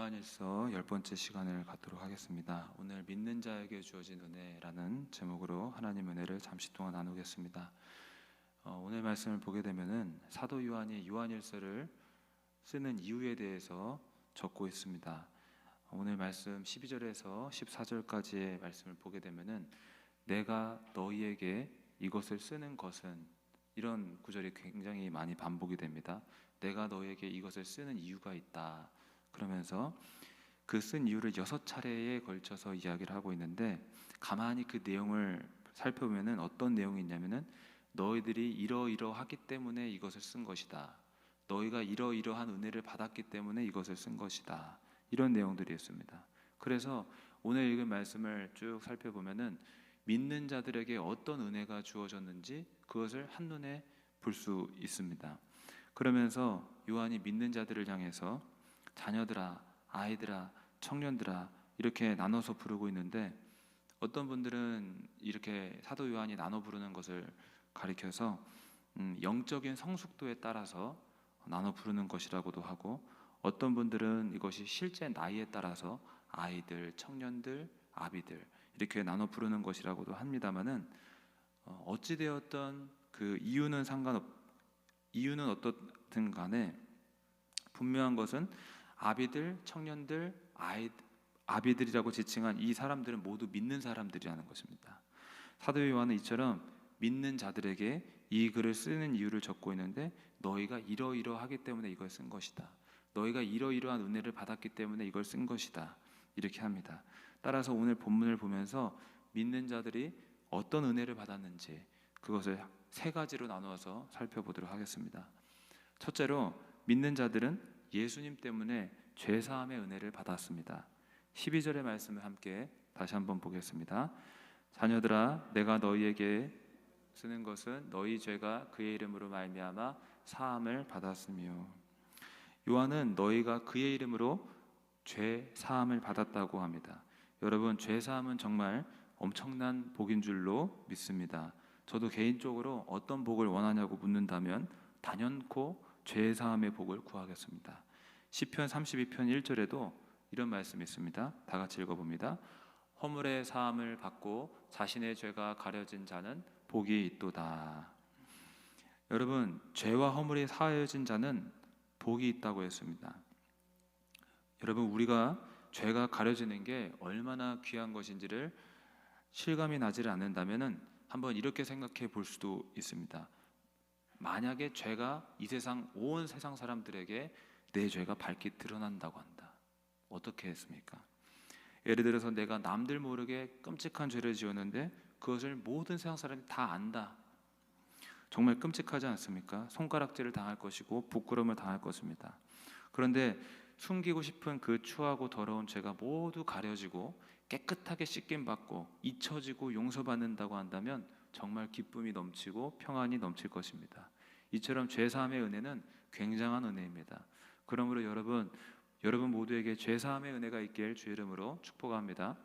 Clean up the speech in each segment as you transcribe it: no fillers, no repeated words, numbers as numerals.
요한일서 10번째 시간을 갖도록 하겠습니다. 오늘 믿는 자에게 주어진 은혜라는 제목으로 하나님 은혜를 잠시 동안 나누겠습니다. 오늘 말씀을 보게 되면은 사도 요한이 요한일서를 쓰는 이유에 대해서 적고 있습니다. 오늘 말씀 12절에서 14절까지의 말씀을 보게 되면은 내가 너희에게 이것을 쓰는 것은, 이런 구절이 굉장히 많이 반복이 됩니다. 내가 너희에게 이것을 쓰는 이유가 있다. 그러면서 그 쓴 이유를 6차례에 걸쳐서 이야기를 하고 있는데, 가만히 그 내용을 살펴보면은 어떤 내용이 있냐면은 너희들이 이러이러하기 때문에 이것을 쓴 것이다. 너희가 이러이러한 은혜를 받았기 때문에 이것을 쓴 것이다. 이런 내용들이 있습니다. 그래서 오늘 읽은 말씀을 쭉 살펴보면은 믿는 자들에게 어떤 은혜가 주어졌는지 그것을 한눈에 볼 수 있습니다. 그러면서 요한이 믿는 자들을 향해서 자녀들아, 아이들아, 청년들아 이렇게 나눠서 부르고 있는데, 어떤 분들은 이렇게 사도 요한이 나눠 부르는 것을 가리켜서 영적인 성숙도에 따라서 나눠 부르는 것이라고도 하고, 어떤 분들은 이것이 실제 나이에 따라서 아이들, 청년들, 아비들 이렇게 나눠 부르는 것이라고도 합니다만은, 어찌되었던 그 이유는 어떻든 간에 분명한 것은 아비들, 청년들, 아비들이라고 지칭한 이 사람들은 모두 믿는 사람들이라는 것입니다. 사도 요한은 이처럼 믿는 자들에게 이 글을 쓰는 이유를 적고 있는데, 너희가 이러이러하기 때문에 이걸 쓴 것이다. 너희가 이러이러한 은혜를 받았기 때문에 이걸 쓴 것이다. 이렇게 합니다. 따라서 오늘 본문을 보면서 믿는 자들이 어떤 은혜를 받았는지 그것을 세 가지로 나누어서 살펴보도록 하겠습니다. 첫째로, 믿는 자들은 예수님 때문에 죄사함의 은혜를 받았습니다. 12절의 말씀을 함께 다시 한번 보겠습니다. 자녀들아, 내가 너희에게 쓰는 것은 너희 죄가 그의 이름으로 말미암아 사함을 받았으며. 요한은 너희가 그의 이름으로 죄 사함을 받았다고 합니다. 여러분, 죄 사함은 정말 엄청난 복인 줄로 믿습니다. 저도 개인적으로 어떤 복을 원하냐고 묻는다면 단연코 죄 사함의 복을 구하겠습니다. 시편 32편 1절에도 이런 말씀이 있습니다. 다 같이 읽어봅니다. 허물의 사함을 받고 자신의 죄가 가려진 자는 복이 있도다. 여러분, 죄와 허물이 사하여진 자는 복이 있다고 했습니다. 여러분, 우리가 죄가 가려지는 게 얼마나 귀한 것인지를 실감이 나지 않는다면은 한번 이렇게 생각해 볼 수도 있습니다. 만약에 죄가 이 세상, 온 세상 사람들에게 내 죄가 밝게 드러난다고 한다. 어떻게 했습니까? 예를 들어서 내가 남들 모르게 끔찍한 죄를 지었는데 그것을 모든 세상 사람이 다 안다. 정말 끔찍하지 않습니까? 손가락질을 당할 것이고 부끄러움을 당할 것입니다. 그런데 숨기고 싶은 그 추하고 더러운 죄가 모두 가려지고 깨끗하게 씻김받고 잊혀지고 용서받는다고 한다면 정말 기쁨이 넘치고 평안이 넘칠 것입니다. 이처럼 죄사함의 은혜는 굉장한 은혜입니다. 그러므로 여러분 모두에게 죄사함의 은혜가 있길 주의 이름으로 축복합니다.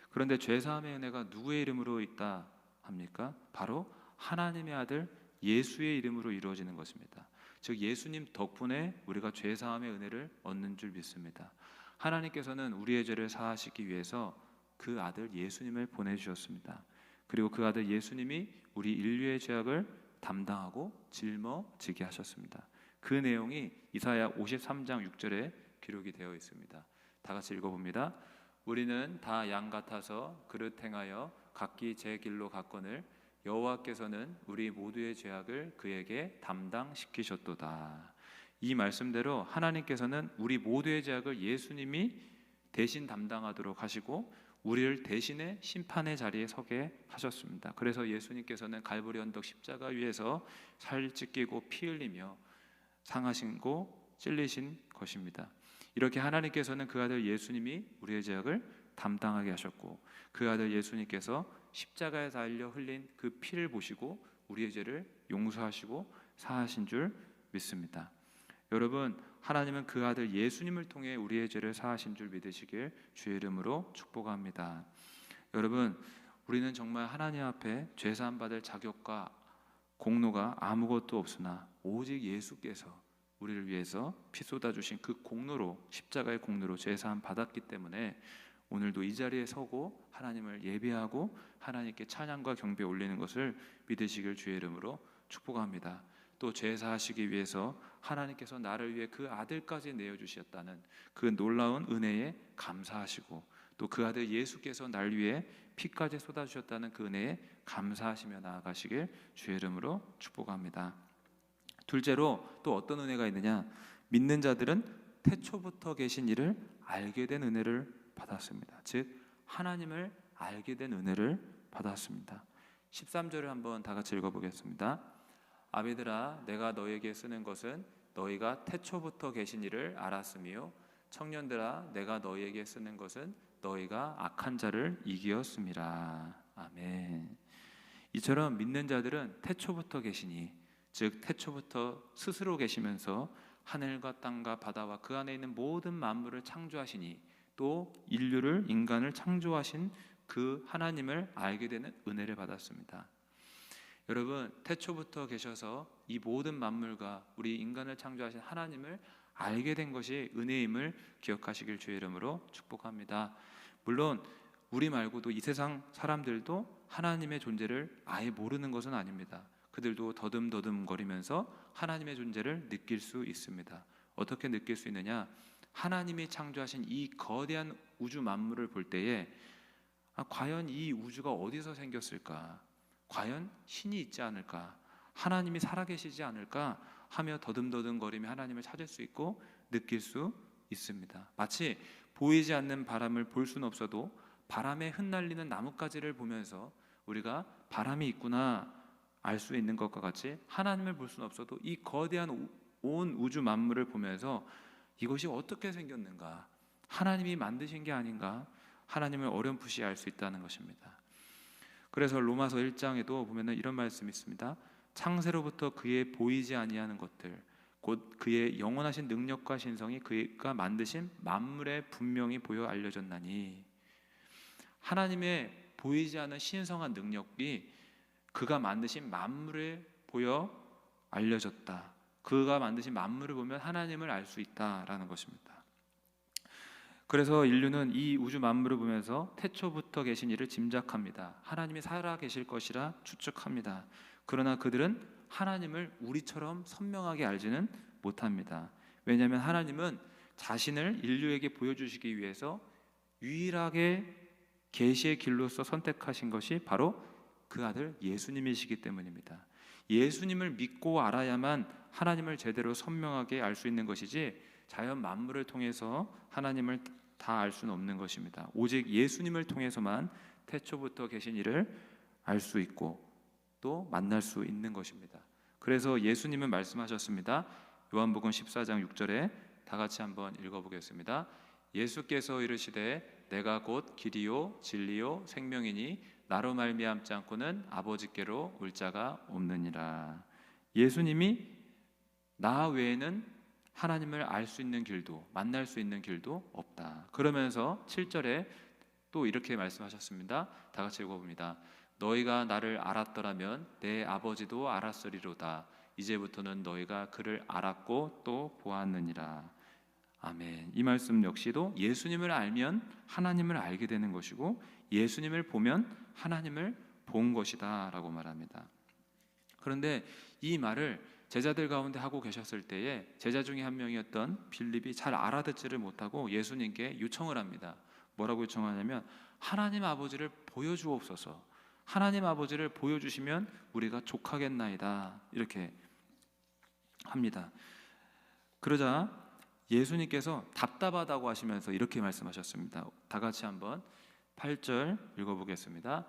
그런데 죄사함의 은혜가 누구의 이름으로 있다 합니까? 바로 하나님의 아들 예수의 이름으로 이루어지는 것입니다. 즉 예수님 덕분에 우리가 죄사함의 은혜를 얻는 줄 믿습니다. 하나님께서는 우리의 죄를 사하시기 위해서 그 아들 예수님을 보내주셨습니다. 그리고 그 아들 예수님이 우리 인류의 죄악을 담당하고 짊어지게 하셨습니다. 그 내용이 이사야 53장 6절에 기록이 되어 있습니다. 다 같이 읽어봅니다. 우리는 다 양 같아서 그릇 행하여 각기 제 길로 갔거늘 여호와께서는 우리 모두의 죄악을 그에게 담당시키셨도다. 이 말씀대로 하나님께서는 우리 모두의 죄악을 예수님이 대신 담당하도록 하시고 우리를 대신에 심판의 자리에 서게 하셨습니다. 그래서 예수님께서는 갈보리 언덕 십자가 위에서 살 찢기고 피 흘리며 상하시고 찔리신 것입니다. 이렇게 하나님께서는 그 아들 예수님이 우리의 죄악을 담당하게 하셨고, 그 아들 예수님께서 십자가에 달려 흘린 그 피를 보시고 우리의 죄를 용서하시고 사하신 줄 믿습니다. 여러분, 하나님은 그 아들 예수님을 통해 우리의 죄를 사하신 줄 믿으시길 주의 이름으로 축복합니다. 여러분, 우리는 정말 하나님 앞에 죄사함 받을 자격과 공로가 아무것도 없으나 오직 예수께서 우리를 위해서 피 쏟아주신 그 공로로, 십자가의 공로로 죄사함 받았기 때문에 오늘도 이 자리에 서고 하나님을 예배하고 하나님께 찬양과 경배 올리는 것을 믿으시길 주의 이름으로 축복합니다. 또 죄사하시기 위해서 하나님께서 나를 위해 그 아들까지 내어주셨다는 그 놀라운 은혜에 감사하시고, 또 그 아들 예수께서 날 위해 피까지 쏟아주셨다는 그 은혜에 감사하시며 나아가시길 주의 이름으로 축복합니다. 둘째로 또 어떤 은혜가 있느냐? 믿는 자들은 태초부터 계신 이를 알게 된 은혜를 받았습니다. 즉 하나님을 알게 된 은혜를 받았습니다. 13절을 한번 다 같이 읽어보겠습니다. 아비들아, 내가 너에게 쓰는 것은 너희가 태초부터 계신 이를 알았으며, 청년들아, 내가 너희에게 쓰는 것은 너희가 악한 자를 이기었음이라. 아멘. 이처럼 믿는 자들은 태초부터 계시니, 즉 태초부터 스스로 계시면서 하늘과 땅과 바다와 그 안에 있는 모든 만물을 창조하시니, 또 인류를, 인간을 창조하신 그 하나님을 알게 되는 은혜를 받았습니다. 여러분, 태초부터 계셔서 이 모든 만물과 우리 인간을 창조하신 하나님을 알게 된 것이 은혜임을 기억하시길 주의 이름으로 축복합니다. 물론 우리 말고도 이 세상 사람들도 하나님의 존재를 아예 모르는 것은 아닙니다. 그들도 더듬더듬거리면서 하나님의 존재를 느낄 수 있습니다. 어떻게 느낄 수 있느냐? 하나님이 창조하신 이 거대한 우주 만물을 볼 때에 과연 이 우주가 어디서 생겼을까? 과연 신이 있지 않을까? 하나님이 살아계시지 않을까? 하며 더듬더듬거리며 하나님을 찾을 수 있고 느낄 수 있습니다. 마치 보이지 않는 바람을 볼 수는 없어도 바람에 흩날리는 나뭇가지를 보면서 우리가 바람이 있구나 알 수 있는 것과 같이, 하나님을 볼 수는 없어도 이 거대한 온 우주 만물을 보면서 이것이 어떻게 생겼는가, 하나님이 만드신 게 아닌가, 하나님을 어렴풋이 알 수 있다는 것입니다. 그래서 로마서 1장에도 보면은 이런 말씀이 있습니다. 창세로부터 그의 보이지 아니하는 것들, 곧 그의 영원하신 능력과 신성이 그가 만드신 만물에 분명히 보여 알려졌나니, 하나님의 보이지 않는 신성한 능력이 그가 만드신 만물에 보여 알려졌다. 그가 만드신 만물을 보면 하나님을 알 수 있다라는 것입니다. 그래서 인류는 이 우주 만물을 보면서 태초부터 계신 이를 짐작합니다. 하나님이 살아 계실 것이라 추측합니다. 그러나 그들은 하나님을 우리처럼 선명하게 알지는 못합니다. 왜냐하면 하나님은 자신을 인류에게 보여주시기 위해서 유일하게 계시의 길로서 선택하신 것이 바로 그 아들 예수님이시기 때문입니다. 예수님을 믿고 알아야만 하나님을 제대로 선명하게 알 수 있는 것이지, 자연 만물을 통해서 하나님을 다 알 수는 없는 것입니다. 오직 예수님을 통해서만 태초부터 계신 이를 알 수 있고 또 만날 수 있는 것입니다. 그래서 예수님은 말씀하셨습니다. 요한복음 14장 6절에 다 같이 한번 읽어보겠습니다. 예수께서 이르시되 내가 곧 길이요 진리요 생명이니 나로 말미암지 않고는 아버지께로 올 자가 없느니라. 예수님이 나 외에는 하나님을 알 수 있는 길도 만날 수 있는 길도 없다. 그러면서 7절에 또 이렇게 말씀하셨습니다. 다 같이 읽어봅니다. 너희가 나를 알았더라면 내 아버지도 알았으리로다. 이제부터는 너희가 그를 알았고 또 보았느니라. 아멘. 이 말씀 역시도 예수님을 알면 하나님을 알게 되는 것이고, 예수님을 보면 하나님을 본 것이다 라고 말합니다. 그런데 이 말을 제자들 가운데 하고 계셨을 때에 제자 중에 한 명이었던 빌립이 잘 알아듣지를 못하고 예수님께 요청을 합니다. 뭐라고 요청하냐면 하나님 아버지를 보여주옵소서. 하나님 아버지를 보여주시면 우리가 족하겠나이다. 이렇게 합니다. 그러자 예수님께서 답답하다고 하시면서 이렇게 말씀하셨습니다. 다 같이 한번 8절 읽어보겠습니다.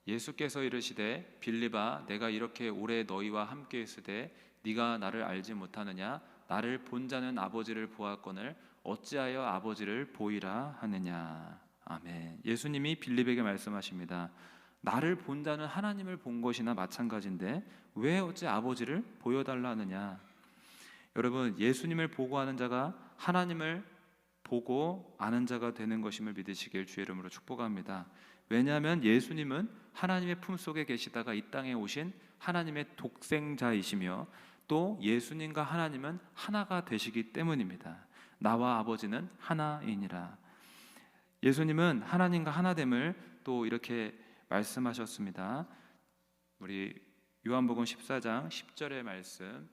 예수께서 이르시되 빌립아, 내가 이렇게 오래 너희와 함께 있으되 네가 나를 알지 못하느냐? 나를 본 자는 아버지를 보았거늘 어찌하여 아버지를 보이라 하느냐? 아멘. 예수님이 빌립에게 말씀하십니다. 나를 본 자는 하나님을 본 것이나 마찬가지인데 왜 어찌 아버지를 보여달라 하느냐? 여러분, 예수님을 보고 아는 자가 하나님을 보고 아는 자가 되는 것임을 믿으시길 주의 이름으로 축복합니다. 왜냐하면 예수님은 하나님의 품속에 계시다가 이 땅에 오신 하나님의 독생자이시며 또 예수님과 하나님은 하나가 되시기 때문입니다. 나와 아버지는 하나이니라. 예수님은 하나님과 하나됨을 또 이렇게 말씀하셨습니다. 우리 요한복음 14장 10절의 말씀,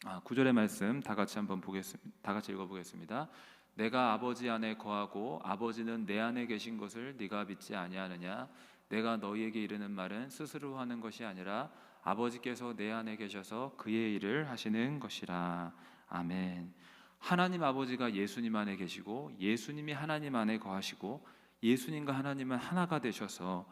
9절의 말씀 다 같이 한번 보겠습니다. 다 같이 읽어보겠습니다. 내가 아버지 안에 거하고 아버지는 내 안에 계신 것을 네가 믿지 아니하느냐? 내가 너희에게 이르는 말은 스스로 하는 것이 아니라 아버지께서 내 안에 계셔서 그의 일을 하시는 것이라. 아멘. 하나님 아버지가 예수님 안에 계시고 예수님이 하나님 안에 거하시고 예수님과 하나님은 하나가 되셔서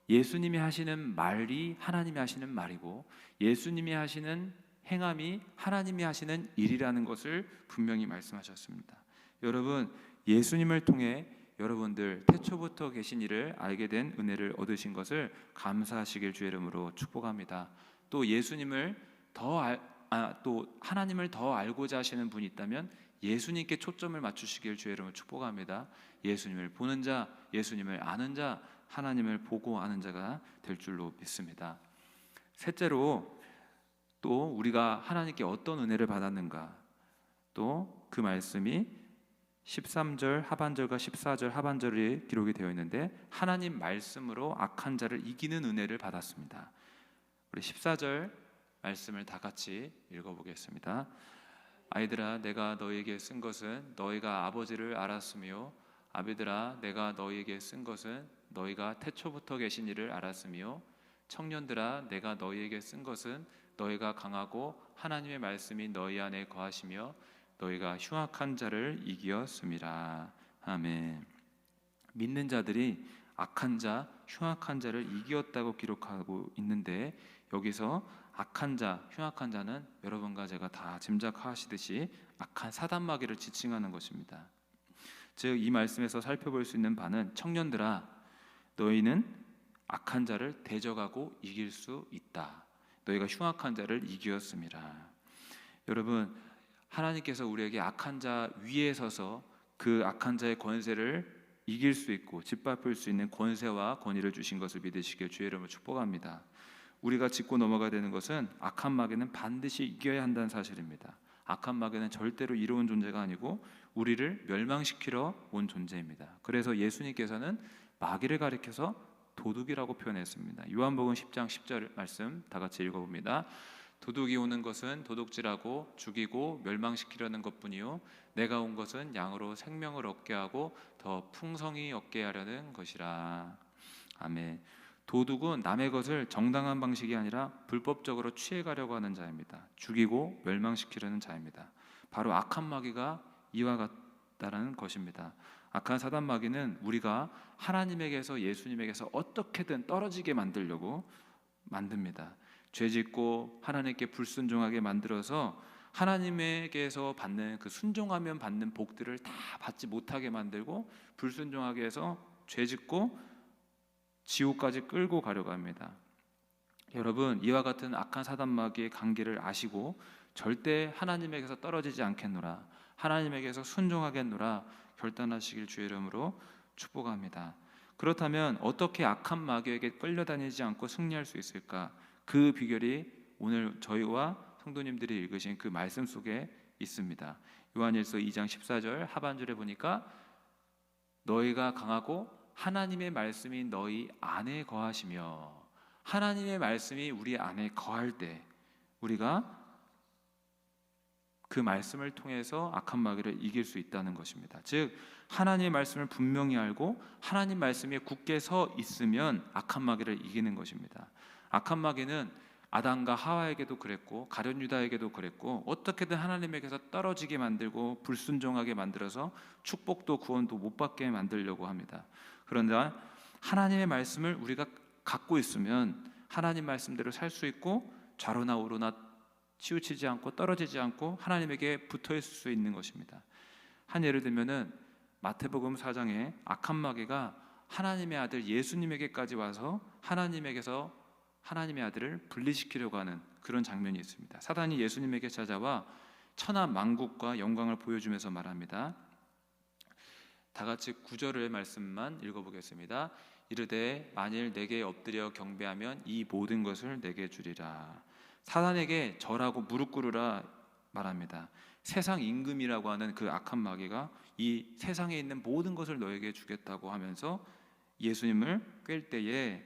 예수님이 하시는 말이 하나님이 하시는 말이고 예수님이 하시는 행함이 하나님이 하시는 일이라는 것을 분명히 말씀하셨습니다. 여러분, 예수님을 통해 여러분들 태초부터 계신 일을 알게 된 은혜를 얻으신 것을 감사하시길 주의 이름으로 축복합니다. 또 예수님을 또 하나님을 더 알고자 하시는 분이 있다면 예수님께 초점을 맞추시길 주의 이름으로 축복합니다. 예수님을 보는 자, 예수님을 아는 자, 하나님을 보고 아는 자가 될 줄로 믿습니다. 셋째로 또 우리가 하나님께 어떤 은혜를 받았는가, 또 그 말씀이 13절 하반절과 14절 하반절이 기록이 되어 있는데 하나님 말씀으로 악한 자를 이기는 은혜를 받았습니다. 우리 14절 말씀을 다 같이 읽어보겠습니다. 아이들아, 내가 너희에게 쓴 것은 너희가 아버지를 알았으며 아비들아, 내가 너희에게 쓴 것은 너희가 태초부터 계신 이를 알았으며 청년들아, 내가 너희에게 쓴 것은 너희가 강하고 하나님의 말씀이 너희 안에 거하시며 너희가 흉악한 자를 이기었음이라. 아멘. 믿는 자들이 악한 자, 흉악한 자를 이기었다고 기록하고 있는데 여기서 악한 자, 흉악한 자는 여러분과 제가 다 짐작하시듯이 악한 사단마귀를 지칭하는 것입니다. 즉 이 말씀에서 살펴볼 수 있는 바는 청년들아, 너희는 악한 자를 대적하고 이길 수 있다. 너희가 흉악한 자를 이기었음이라. 여러분, 하나님께서 우리에게 악한 자 위에 서서 그 악한 자의 권세를 이길 수 있고 짓밟을 수 있는 권세와 권위를 주신 것을 믿으시길 주의 이름으로 축복합니다. 우리가 짚고 넘어가야 되는 것은 악한 마귀는 반드시 이겨야 한다는 사실입니다. 악한 마귀는 절대로 이로운 존재가 아니고 우리를 멸망시키러 온 존재입니다. 그래서 예수님께서는 마귀를 가리켜서 도둑이라고 표현했습니다. 요한복음 10장 10절 말씀 다 같이 읽어봅니다. 도둑이 오는 것은 도둑질하고 죽이고 멸망시키려는 것뿐이요 내가 온 것은 양으로 생명을 얻게 하고 더 풍성히 얻게 하려는 것이라. 아멘. 도둑은 남의 것을 정당한 방식이 아니라 불법적으로 취해가려고 하는 자입니다. 죽이고 멸망시키려는 자입니다. 바로 악한 마귀가 이와 같다는 것입니다. 악한 사단 마귀는 우리가 하나님에게서 예수님에게서 어떻게든 떨어지게 만들려고 만듭니다. 죄짓고 하나님께 불순종하게 만들어서 하나님에게서 받는 그 순종하면 받는 복들을 다 받지 못하게 만들고 불순종하게 해서 죄짓고 지옥까지 끌고 가려고 합니다. 여러분, 이와 같은 악한 사단마귀의 관계를 아시고 절대 하나님에게서 떨어지지 않겠노라, 하나님에게서 순종하겠노라 결단하시길 주의 이름으로 축복합니다. 그렇다면 어떻게 악한 마귀에게 끌려다니지 않고 승리할 수 있을까? 그 비결이 오늘 저희와 성도님들이 읽으신 그 말씀 속에 있습니다. 요한일서 2장 14절 하반절에 보니까 너희가 강하고 하나님의 말씀이 너희 안에 거하시며, 하나님의 말씀이 우리 안에 거할 때 우리가 그 말씀을 통해서 악한 마귀를 이길 수 있다는 것입니다. 즉 하나님의 말씀을 분명히 알고 하나님 말씀에 굳게 서 있으면 악한 마귀를 이기는 것입니다. 악한 마귀는 아담과 하와에게도 그랬고 가룟 유다에게도 그랬고 어떻게든 하나님에게서 떨어지게 만들고 불순종하게 만들어서 축복도 구원도 못 받게 만들려고 합니다. 그런데 하나님의 말씀을 우리가 갖고 있으면 하나님 말씀대로 살 수 있고 좌로나 우로나 치우치지 않고 떨어지지 않고 하나님에게 붙어 있을 수 있는 것입니다. 한 예를 들면은 마태복음 4장에 악한 마귀가 하나님의 아들 예수님에게까지 와서 하나님에게서 하나님의 아들을 분리시키려고 하는 그런 장면이 있습니다. 사단이 예수님에게 찾아와 천하 만국과 영광을 보여주면서 말합니다. 다 같이 9절의 말씀만 읽어보겠습니다. 이르되 만일 내게 엎드려 경배하면 이 모든 것을 내게 주리라. 사단에게 절하고 무릎 꿇으라 말합니다. 세상 임금이라고 하는 그 악한 마귀가 이 세상에 있는 모든 것을 너에게 주겠다고 하면서 예수님을 꿰을 때에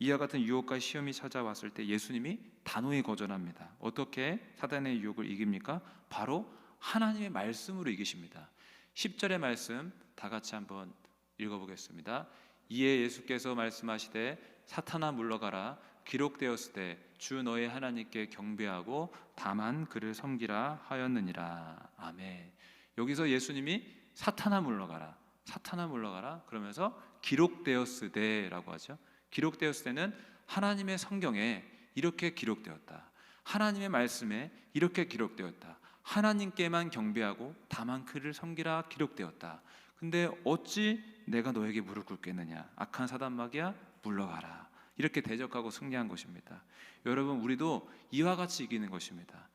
이와 같은 유혹과 시험이 찾아왔을 때 예수님이 단호히 거절합니다. 어떻게 사단의 유혹을 이깁니까? 바로 하나님의 말씀으로 이기십니다. 10절의 말씀 다 같이 한번 읽어보겠습니다. 이에 예수께서 말씀하시되 사탄아 물러가라. 기록되었을 때 주 너의 하나님께 경배하고 다만 그를 섬기라 하였느니라. 아멘. 여기서 예수님이 사탄아 물러가라, 사탄아 물러가라 그러면서 기록되었으되라고 하죠. 기록되었을 때는 하나님의 성경에 이렇게 기록되었다, 하나님의 말씀에 이렇게 기록되었다, 하나님께만 경배하고 다만 그를 섬기라 기록되었다. 근데 어찌 내가 너에게 무릎 꿇겠느냐, 악한 사단마귀야 물러가라, 이렇게 대적하고 승리한 것입니다. 여러분, 우리도 이와 같이 이기는 것입니다.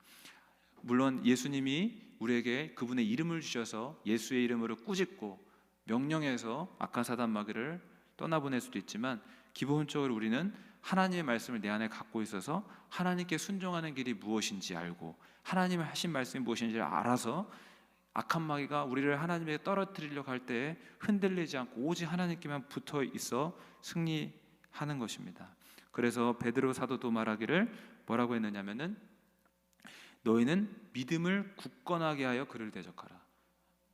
물론 예수님이 우리에게 그분의 이름을 주셔서 예수의 이름으로 꾸짖고 명령해서 악한 사단마귀를 떠나보낼 수도 있지만, 기본적으로 우리는 하나님의 말씀을 내 안에 갖고 있어서 하나님께 순종하는 길이 무엇인지 알고 하나님의 하신 말씀이 무엇인지 알아서 악한 마귀가 우리를 하나님에게 떨어뜨리려고 할 때에 흔들리지 않고 오직 하나님께만 붙어 있어 승리하는 것입니다. 그래서 베드로 사도도 말하기를 뭐라고 했느냐면은 너희는 믿음을 굳건하게 하여 그를 대적하라.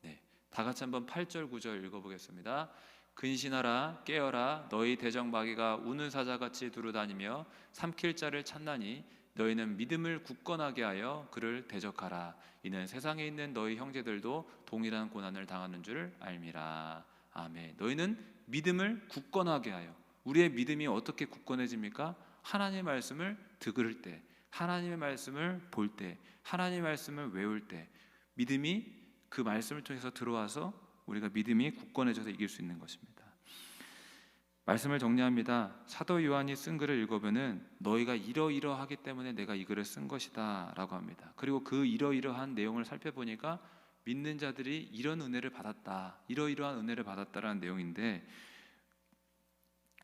네, 다 같이 한번 8절 9절 읽어보겠습니다. 근신하라, 깨어라. 너희 대적 마귀가 우는 사자같이 두루다니며 삼킬 자를 찾나니 너희는 믿음을 굳건하게 하여 그를 대적하라. 이는 세상에 있는 너희 형제들도 동일한 고난을 당하는 줄 알미라. 아멘. 너희는 믿음을 굳건하게 하여. 우리의 믿음이 어떻게 굳건해집니까? 하나님의 말씀을 들을 때, 하나님의 말씀을 볼 때, 하나님의 말씀을 외울 때 믿음이 그 말씀을 통해서 들어와서 우리가 믿음이 굳건해져서 이길 수 있는 것입니다. 말씀을 정리합니다. 사도 요한이 쓴 글을 읽어보면 너희가 이러이러하기 때문에 내가 이 글을 쓴 것이다 라고 합니다. 그리고 그 이러이러한 내용을 살펴보니까 믿는 자들이 이런 은혜를 받았다, 이러이러한 은혜를 받았다라는 내용인데,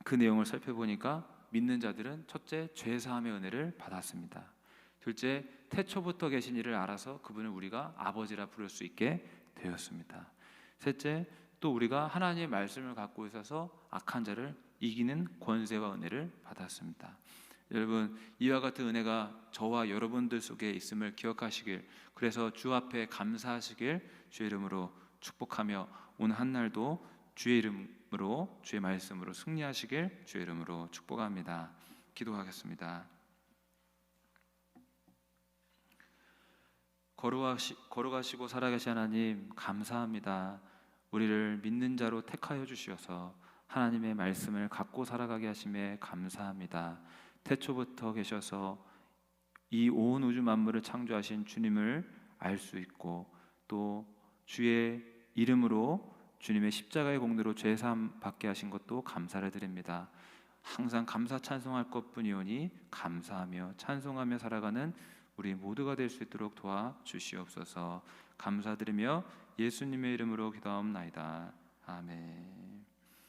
그 내용을 살펴보니까 믿는 자들은 첫째, 죄사함의 은혜를 받았습니다. 둘째, 태초부터 계신 이를 알아서 그분을 우리가 아버지라 부를 수 있게 되었습니다. 셋째, 또 우리가 하나님의 말씀을 갖고 있어서 악한 자를 이기는 권세와 은혜를 받았습니다. 여러분, 이와 같은 은혜가 저와 여러분들 속에 있음을 기억하시길, 그래서 주 앞에 감사하시길 주의 이름으로 축복하며 오늘 한 날도 주의 이름으로, 주의 말씀으로 승리하시길 주의 이름으로 축복합니다. 기도하겠습니다. 거룩하시고 살아계신 하나님, 감사합니다. 우리를 믿는 자로 택하여 주시어서 하나님의 말씀을 갖고 살아가게 하심에 감사합니다. 태초부터 계셔서 이 온 우주 만물을 창조하신 주님을 알 수 있고, 또 주의 이름으로 주님의 십자가의 공로로 죄사함 받게 하신 것도 감사를 드립니다. 항상 감사 찬송할 것뿐이오니 감사하며 찬송하며 살아가는 우리 모두가 될 수 있도록 도와주시옵소서. 감사드리며 예수님의 이름으로 기도하옵나이다. 아멘.